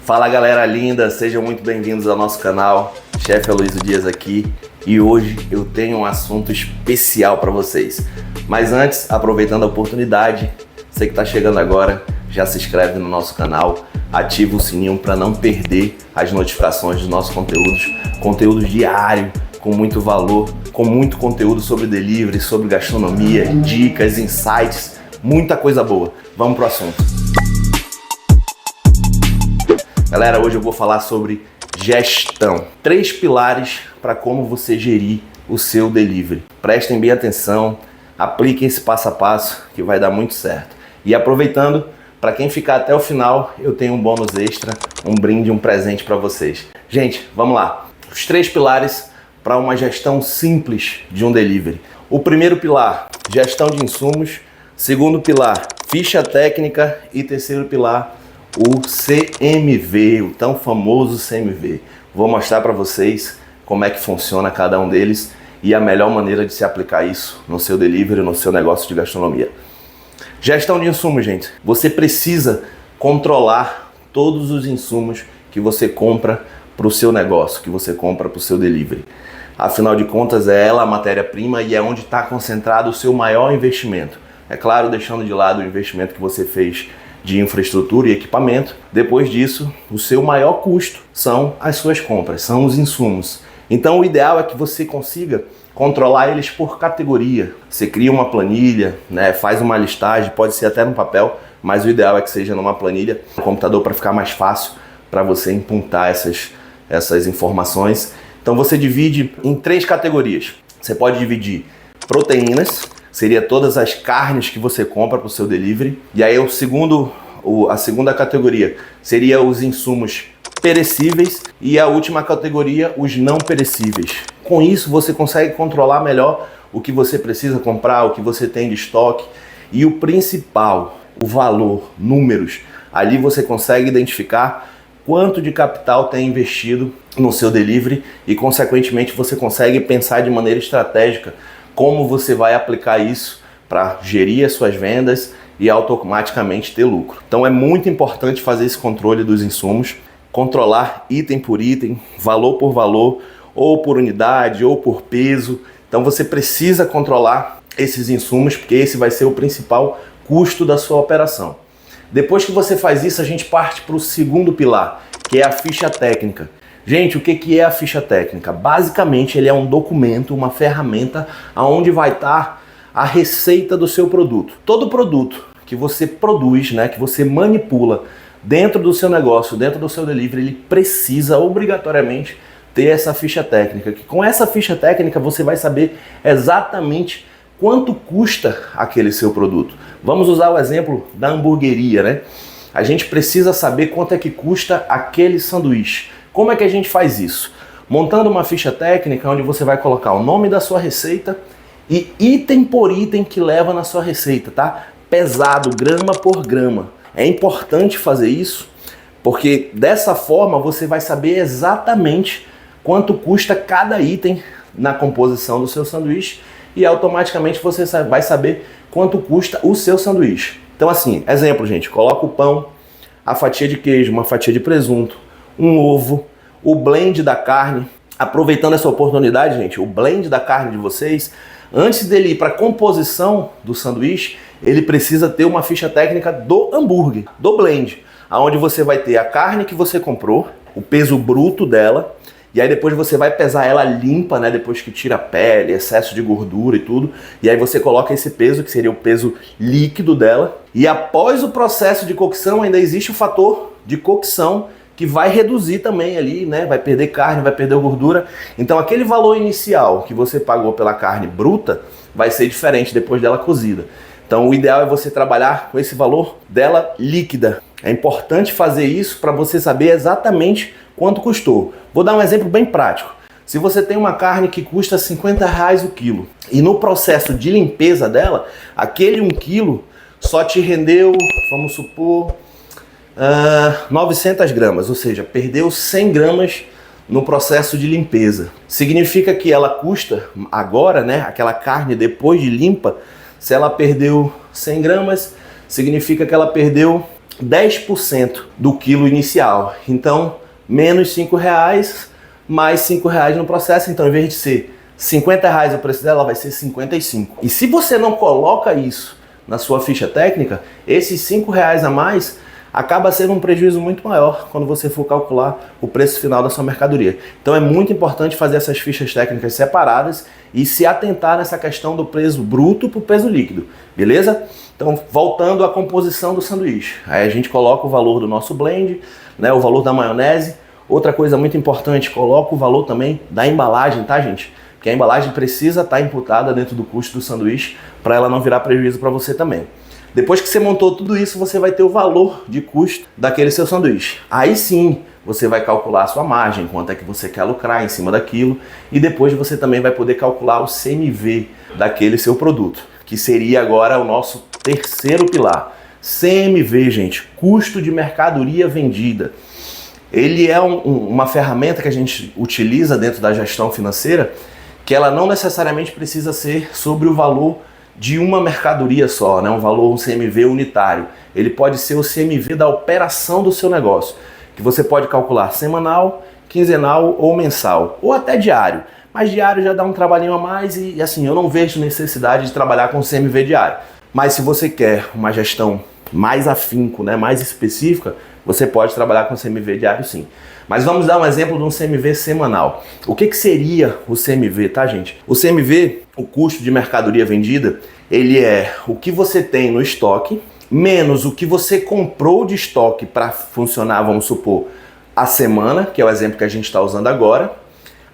Fala galera linda, sejam muito bem-vindos ao nosso canal. Chefe Aloysio Dias aqui e hoje eu tenho um assunto especial para vocês. Mas antes, aproveitando a oportunidade, você que está chegando agora, já se inscreve no nosso canal, ativa o sininho para não perder as notificações dos nossos conteúdos diários, com muito valor, com muito conteúdo sobre delivery, sobre gastronomia, dicas, insights, muita coisa boa. Vamos pro assunto. Galera, hoje eu vou falar sobre gestão. 3 pilares para como você gerir o seu delivery. Prestem bem atenção, apliquem esse passo a passo que vai dar muito certo. E aproveitando, para quem ficar até o final, eu tenho um bônus extra, um brinde, um presente para vocês. Gente, vamos lá. Os 3 pilares para uma gestão simples de um delivery. O primeiro pilar, gestão de insumos. Segundo pilar, ficha técnica. E terceiro pilar, o CMV, o tão famoso CMV. Vou mostrar para vocês como é que funciona cada um deles e a melhor maneira de se aplicar isso no seu delivery, no seu negócio de gastronomia. Gestão de insumos, gente. Você precisa controlar todos os insumos que você compra para o seu negócio, que você compra para o seu delivery. Afinal de contas, é ela a matéria-prima e é onde está concentrado o seu maior investimento. É claro, deixando de lado o investimento que você fez de infraestrutura e equipamento. Depois disso, o seu maior custo são as suas compras, são os insumos. Então o ideal é que você consiga controlar eles por categoria. Você cria uma planilha, né, faz uma listagem, pode ser até no papel, mas o ideal é que seja numa planilha no computador para ficar mais fácil para você imputar essas informações. Então você divide em 3 categorias. Você pode dividir proteínas, seria todas as carnes que você compra para o seu delivery. E aí a segunda categoria seria os insumos perecíveis e a última categoria, os não perecíveis. Com isso você consegue controlar melhor o que você precisa comprar, o que você tem de estoque e o principal, o valor, números. Ali você consegue identificar quanto de capital tem investido no seu delivery e consequentemente você consegue pensar de maneira estratégica como você vai aplicar isso para gerir as suas vendas e automaticamente ter lucro. Então é muito importante fazer esse controle dos insumos, controlar item por item, valor por valor, ou por unidade, ou por peso. Então você precisa controlar esses insumos, porque esse vai ser o principal custo da sua operação. Depois que você faz isso, a gente parte para o segundo pilar, que é a ficha técnica. Gente, o que é a ficha técnica? Basicamente, ele é um documento, uma ferramenta onde vai estar a receita do seu produto. Todo produto que você produz, né, que você manipula dentro do seu negócio, dentro do seu delivery, ele precisa obrigatoriamente ter essa ficha técnica. Que com essa ficha técnica você vai saber exatamente quanto custa aquele seu produto. Vamos usar o exemplo da hamburgueria, né? A gente precisa saber quanto é que custa aquele sanduíche. Como é que a gente faz isso? Montando uma ficha técnica onde você vai colocar o nome da sua receita e item por item que leva na sua receita, tá? Pesado, grama por grama. É importante fazer isso porque dessa forma você vai saber exatamente quanto custa cada item na composição do seu sanduíche e automaticamente você vai saber quanto custa o seu sanduíche. Então assim, exemplo, gente, coloca o pão, a fatia de queijo, uma fatia de presunto, um ovo, o blend da carne. Aproveitando essa oportunidade, gente, o blend da carne de vocês, antes dele ir para a composição do sanduíche, ele precisa ter uma ficha técnica do hambúrguer, do blend, onde você vai ter a carne que você comprou, o peso bruto dela, e aí depois você vai pesar ela limpa, né, depois que tira a pele, excesso de gordura e tudo, e aí você coloca esse peso, que seria o peso líquido dela, e após o processo de cocção ainda existe o fator de cocção, que vai reduzir também ali, né? Vai perder carne, vai perder gordura. Então aquele valor inicial que você pagou pela carne bruta vai ser diferente depois dela cozida. Então o ideal é você trabalhar com esse valor dela líquida. É importante fazer isso para você saber exatamente quanto custou. Vou dar um exemplo bem prático. Se você tem uma carne que custa R$50 o quilo e no processo de limpeza dela, aquele 1 quilo só te rendeu, vamos supor, 900 gramas, ou seja, perdeu 100 gramas no processo de limpeza. Significa que ela custa agora, né, aquela carne depois de limpa, se ela perdeu 100 gramas, significa que ela perdeu 10% do quilo inicial. Então, menos R$5, mais R$5 no processo. Então, em vez de ser R$50 o preço dela, vai ser 55. E se você não coloca isso na sua ficha técnica, esses R$5 a mais acaba sendo um prejuízo muito maior quando você for calcular o preço final da sua mercadoria. Então é muito importante fazer essas fichas técnicas separadas e se atentar nessa questão do peso bruto para o peso líquido, beleza? Então, voltando à composição do sanduíche, aí a gente coloca o valor do nosso blend, né, o valor da maionese. Outra coisa muito importante, coloca o valor também da embalagem, tá, gente? Porque a embalagem precisa estar imputada dentro do custo do sanduíche para ela não virar prejuízo para você também. Depois que você montou tudo isso, você vai ter o valor de custo daquele seu sanduíche. Aí sim, você vai calcular a sua margem, quanto é que você quer lucrar em cima daquilo, e depois você também vai poder calcular o CMV daquele seu produto, que seria agora o nosso terceiro pilar. CMV, gente, custo de mercadoria vendida. Ele é uma ferramenta que a gente utiliza dentro da gestão financeira, que ela não necessariamente precisa ser sobre o valor de uma mercadoria só, né? Um CMV unitário. Ele pode ser o CMV da operação do seu negócio, que você pode calcular semanal, quinzenal ou mensal, ou até diário. Mas diário já dá um trabalhinho a mais e assim, eu não vejo necessidade de trabalhar com CMV diário. Mas se você quer uma gestão mais afinco, né, mais específica, você pode trabalhar com CMV diário sim. Mas vamos dar um exemplo de um CMV semanal. O que seria o CMV, tá, gente? O CMV, o custo de mercadoria vendida, ele é o que você tem no estoque, menos o que você comprou de estoque para funcionar, vamos supor, a semana, que é o exemplo que a gente está usando agora.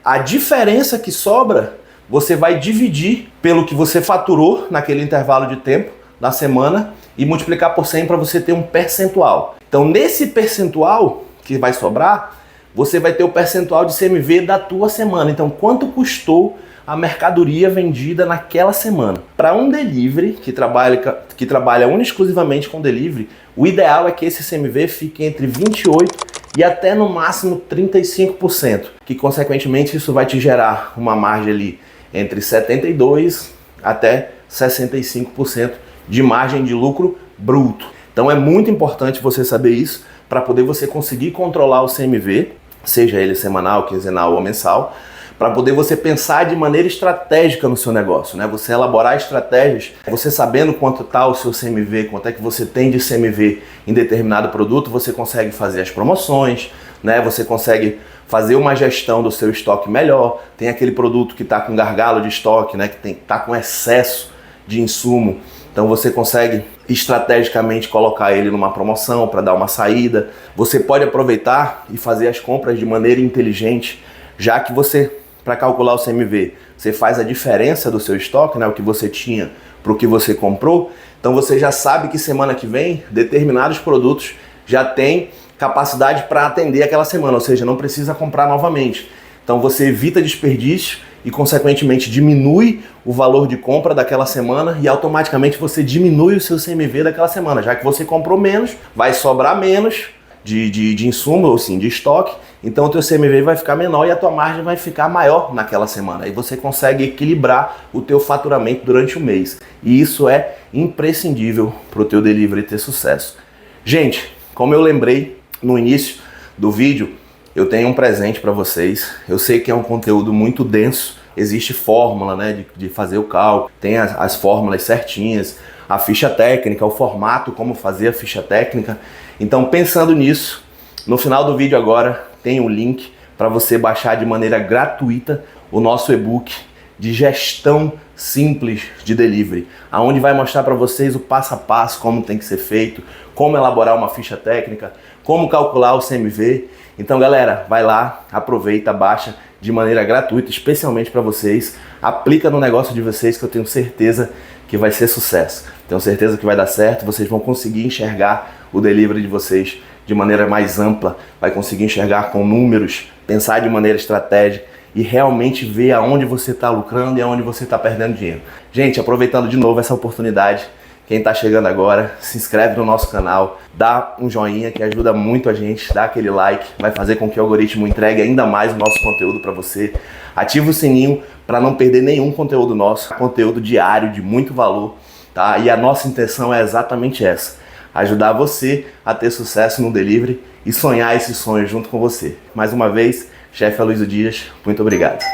A diferença que sobra, você vai dividir pelo que você faturou naquele intervalo de tempo, na semana, e multiplicar por 100 para você ter um percentual. Então, nesse percentual que vai sobrar, você vai ter o percentual de CMV da tua semana. Então, quanto custou a mercadoria vendida naquela semana? Para um delivery que trabalha exclusivamente com delivery, o ideal é que esse CMV fique entre 28% e até no máximo 35%, que consequentemente isso vai te gerar uma margem ali entre 72% até 65% de margem de lucro bruto. Então é muito importante você saber isso para poder você conseguir controlar o CMV, seja ele semanal, quinzenal ou mensal, para poder você pensar de maneira estratégica no seu negócio, né? Você elaborar estratégias, você sabendo quanto está o seu CMV, quanto é que você tem de CMV em determinado produto, você consegue fazer as promoções, né? Você consegue fazer uma gestão do seu estoque melhor. Tem aquele produto que está com gargalo de estoque, né? Que está com excesso de insumo. Então você consegue estrategicamente colocar ele numa promoção para dar uma saída. Você pode aproveitar e fazer as compras de maneira inteligente, já que você, para calcular o CMV, você faz a diferença do seu estoque, né, o que você tinha para o que você comprou. Então você já sabe que semana que vem determinados produtos já têm capacidade para atender aquela semana, ou seja, não precisa comprar novamente. Então você evita desperdício e, consequentemente, diminui o valor de compra daquela semana e automaticamente você diminui o seu CMV daquela semana. Já que você comprou menos, vai sobrar menos de insumo, ou sim, de estoque, então o teu CMV vai ficar menor e a tua margem vai ficar maior naquela semana. Aí você consegue equilibrar o teu faturamento durante o mês. E isso é imprescindível para o teu delivery ter sucesso. Gente, como eu lembrei no início do vídeo, eu tenho um presente para vocês. Eu sei que é um conteúdo muito denso, existe fórmula, né, de fazer o cálculo, tem as fórmulas certinhas, a ficha técnica, o formato, como fazer a ficha técnica. Então, pensando nisso, no final do vídeo agora tem um link para você baixar de maneira gratuita o nosso e-book de gestão simples de delivery, aonde vai mostrar para vocês o passo a passo, como tem que ser feito, como elaborar uma ficha técnica, como calcular o CMV. Então, galera, vai lá, aproveita, baixa de maneira gratuita, especialmente para vocês. Aplica no negócio de vocês, que eu tenho certeza que vai ser sucesso. Tenho certeza que vai dar certo, vocês vão conseguir enxergar o delivery de vocês de maneira mais ampla, vai conseguir enxergar com números, pensar de maneira estratégica e realmente ver aonde você está lucrando e aonde você está perdendo dinheiro. Gente, aproveitando de novo essa oportunidade, quem está chegando agora, se inscreve no nosso canal, dá um joinha que ajuda muito a gente, dá aquele like, vai fazer com que o algoritmo entregue ainda mais o nosso conteúdo para você. Ativa o sininho para não perder nenhum conteúdo nosso, conteúdo diário de muito valor, tá? E a nossa intenção é exatamente essa, ajudar você a ter sucesso no delivery e sonhar esse sonho junto com você. Mais uma vez, chefe Aloysio Dias, muito obrigado.